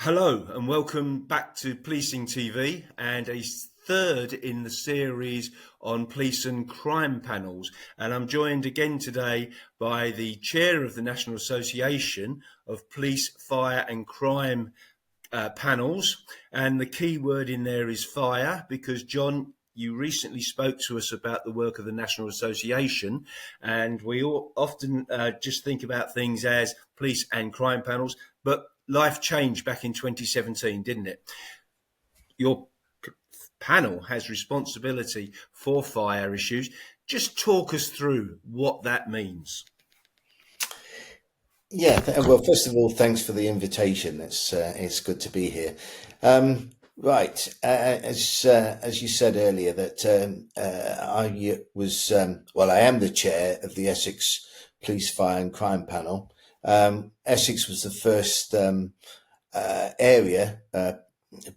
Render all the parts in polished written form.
Hello and welcome back to Policing TV and a third in the series on police and crime panels. And I'm joined again today by the chair of the National Association of Police, Fire and Crime panels. And the key word in there is fire, because John, you recently spoke to us about the work of the National Association, and we all often just think about things as police and crime panels, but life changed back in 2017, didn't it? Your panel has responsibility for fire issues. Just talk us through what that means. Yeah, well, first of all, thanks for the invitation. It's good to be here. Right, as you said earlier, that I am the chair of the Essex Police, Fire and Crime Panel. Essex was the first area,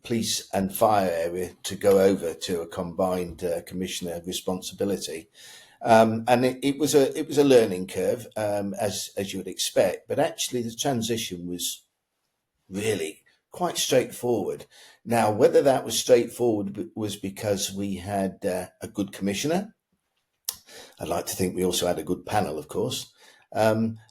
police and fire area, to go over to a combined commissioner responsibility. And it was a learning curve, as you would expect, but actually the transition was really quite straightforward. Now, whether that was straightforward was because we had a good commissioner. I'd like to think we also had a good panel, of course.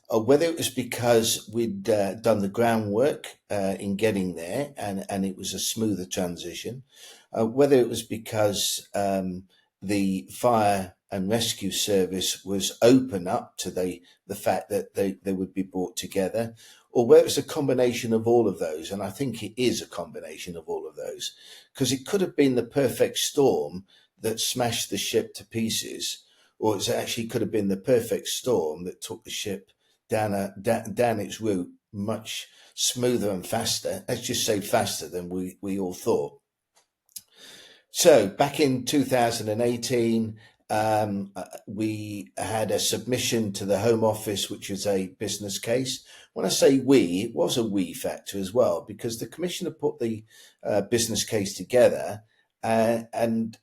Or whether it was because we'd done the groundwork in getting there and it was a smoother transition. Whether it was because the fire and rescue service was open up to the fact that they would be brought together, or whether it's a combination of all of those. And I think it is a combination of all of those, because it could have been the perfect storm that smashed the ship to pieces, or it actually could have been the perfect storm that took the ship down its route much smoother and faster. Let's just say faster than we all thought. So back in 2018, we had a submission to the Home Office, which was a business case. When I say we, it was a we factor as well, because the Commissioner put the business case together and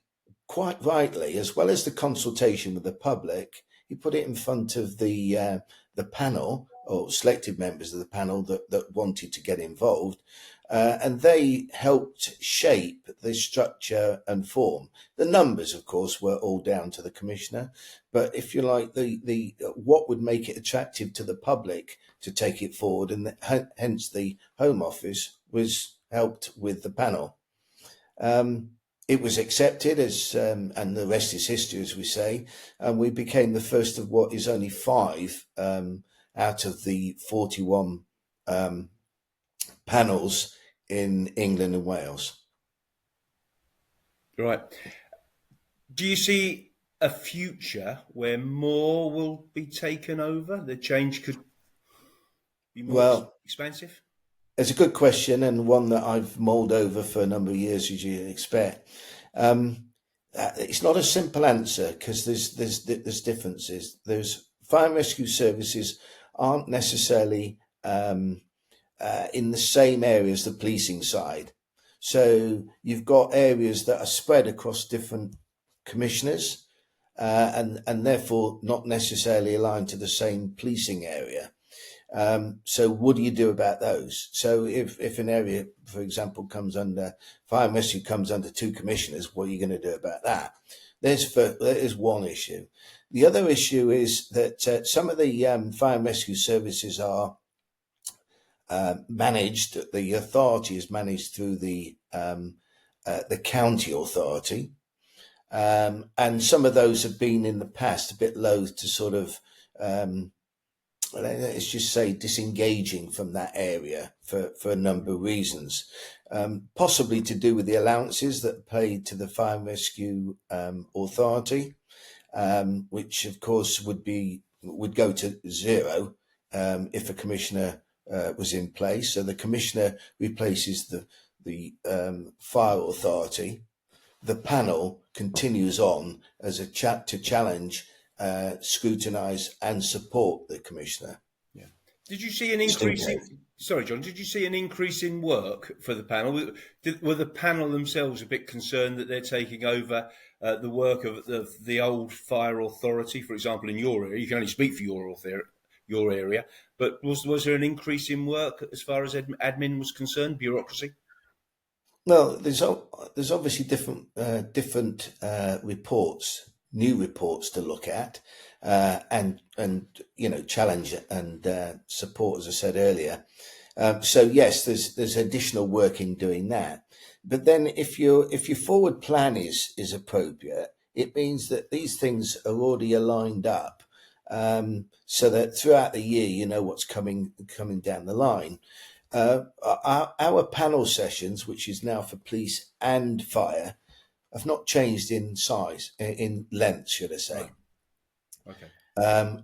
quite rightly, as well as the consultation with the public, he put it in front of the panel, or selected members of the panel that wanted to get involved. And they helped shape the structure and form. The numbers, of course, were all down to the Commissioner, but if you like, the what would make it attractive to the public to take it forward, and hence the Home Office was helped with the panel. It was accepted and the rest is history, as we say, and we became the first of what is only 5 out of the 41 panels in England and Wales. Right. Do you see a future where more will be taken over? The change could be more expansive? It's a good question, and one that I've mulled over for a number of years, as you'd expect. It's not a simple answer, because there's differences. There's fire and rescue services aren't necessarily in the same area as the policing side. So you've got areas that are spread across different commissioners and therefore not necessarily aligned to the same policing area. So what do you do about those? So if an area, for example, comes under fire and rescue, comes under 2 commissioners, what are you going to do about that? There's one issue. The other issue is that some of the fire and rescue services are managed. The authority is managed through the county authority, and some of those have been in the past a bit loath to sort of let's just say disengaging from that area for a number of reasons, possibly to do with the allowances that are paid to the fire and rescue authority, which of course would go to zero if a commissioner was in place. So the commissioner replaces the fire authority. The panel continues on as a to challenge, scrutinise and support the commissioner. Yeah. Did you see an increase sorry, John, did you see an increase in work for the panel? Were the panel themselves a bit concerned that they're taking over the work of the old fire authority, for example, in your area? You can only speak for your your area. But was there an increase in work as far as admin was concerned, bureaucracy? Well, there's obviously different reports, new reports to look at, and challenge and support, as I said earlier. So yes, there's additional work in doing that. But then if your forward plan is appropriate, it means that these things are already aligned up, so that throughout the year you know what's coming down the line. Our panel sessions, which is now for police and fire, have not changed in size, in length, should I say. Right. Okay.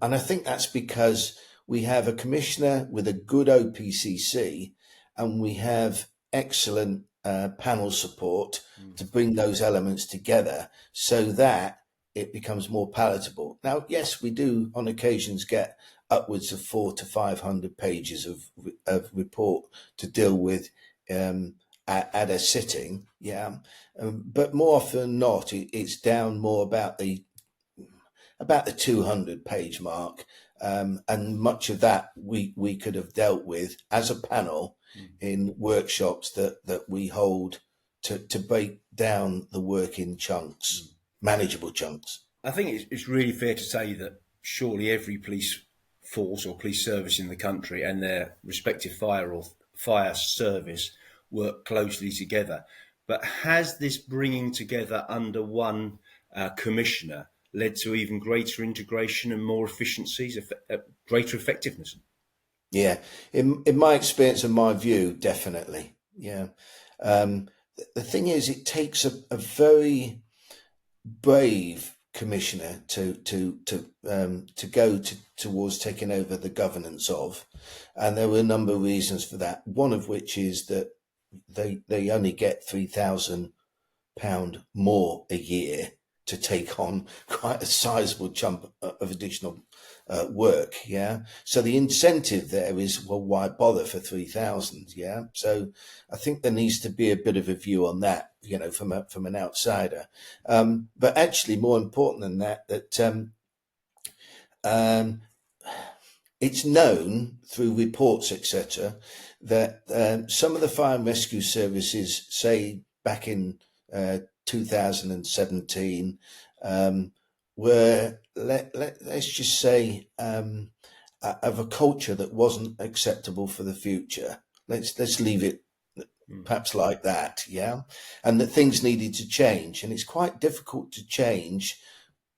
And I think that's because we have a commissioner with a good OPCC, and we have excellent panel support to bring those elements together so that it becomes more palatable. Now, yes, we do on occasions get upwards of 400 to 500 pages of report to deal with at a sitting, yeah. But more often than not, it's down more about the 200 page mark, and much of that we could have dealt with as a panel in workshops that we hold to break down the work in chunks, manageable chunks. I think it's really fair to say that surely every police force or police service in the country and their respective fire service work closely together. But has this bringing together under one commissioner led to even greater integration and more efficiencies, greater effectiveness? Yeah, in my experience and my view, definitely. Yeah. The thing is, it takes a very brave commissioner to go towards taking over the governance of, and there were a number of reasons for that. One of which is that they only get £3,000 more a year to take on quite a sizable chunk of additional work. Yeah. So the incentive there is, well, why bother for 3,000? Yeah. So I think there needs to be a bit of a view on that, from an outsider. But actually more important than that, it's known through reports, etc., that some of the fire and rescue services, say back in 2017, were let's just say of a culture that wasn't acceptable for the future. Let's leave it perhaps like that, yeah, and that things needed to change, and it's quite difficult to change,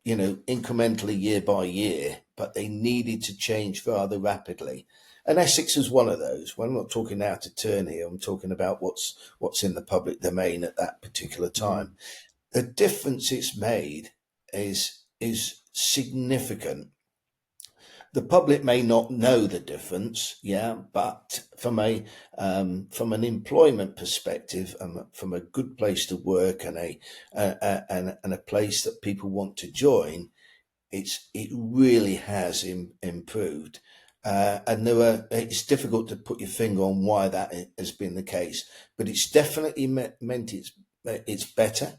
incrementally year by year, but they needed to change rather rapidly. And Essex is one of those. Well, I'm not talking out of turn here. I'm talking about what's in the public domain at that particular time. The difference it's made is significant. The public may not know the difference, yeah, but from an employment perspective, from a good place to work and a place that people want to join, it really has improved. And it's difficult to put your finger on why that has been the case, but it's definitely meant it's better.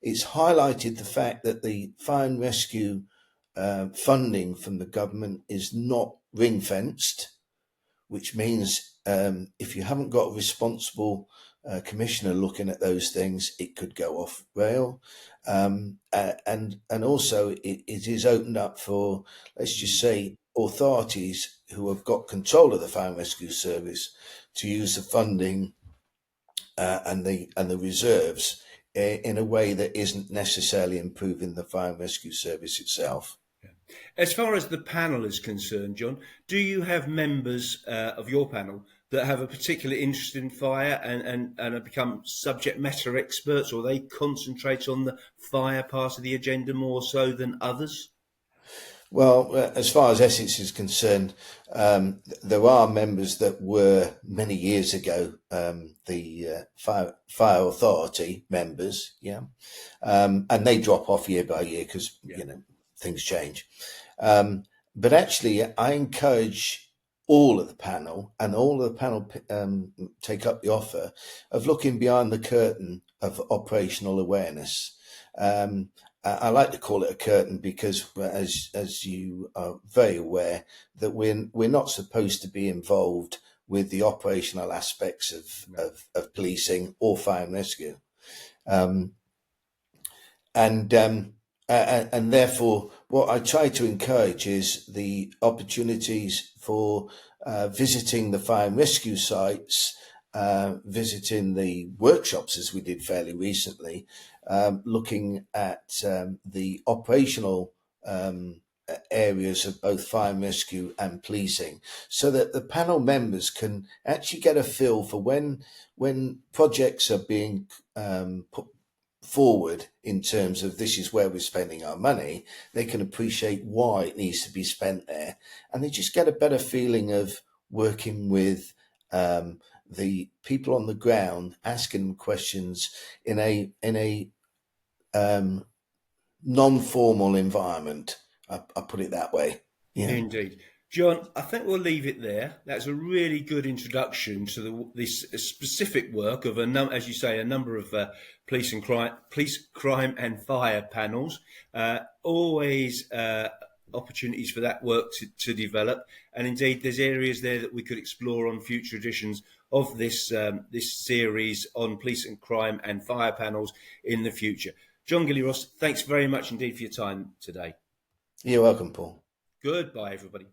It's highlighted the fact that the fire and rescue funding from the government is not ring fenced, which means if you haven't got a responsible commissioner looking at those things, it could go off rail. And also it is opened up for, let's just say, authorities who have got control of the fire and rescue service to use the funding and the reserves in a way that isn't necessarily improving the fire and rescue service itself. As far as the panel is concerned, John, do you have members of your panel that have a particular interest in fire and have become subject matter experts, or they concentrate on the fire part of the agenda more so than others? Well, as far as Essex is concerned, there are members that were many years ago the fire authority members, yeah, and they drop off year by year because things change. But actually, I encourage all of the panel, and all of the panel take up the offer of looking behind the curtain of operational awareness. I like to call it a curtain because, as you are very aware, that we're not supposed to be involved with the operational aspects No. of policing or fire and rescue. Um, and therefore, what I try to encourage is the opportunities for visiting the fire and rescue sites, visiting the workshops, as we did fairly recently, looking at the operational areas of both fire and rescue and policing, so that the panel members can actually get a feel for when projects are being put forward in terms of this is where we're spending our money. They can appreciate why it needs to be spent there, and they just get a better feeling of working with the people on the ground, asking them questions in a non-formal environment. I put it that way. Yeah. Indeed. John, I think we'll leave it there. That's a really good introduction to this specific work of as you say, a number of police, crime, and fire panels. Always opportunities for that work to develop, and indeed, there's areas there that we could explore on future editions of this series on police and crime and fire panels in the future. John Gili-Ross, thanks very much indeed for your time today. You're welcome, Paul. Goodbye, everybody.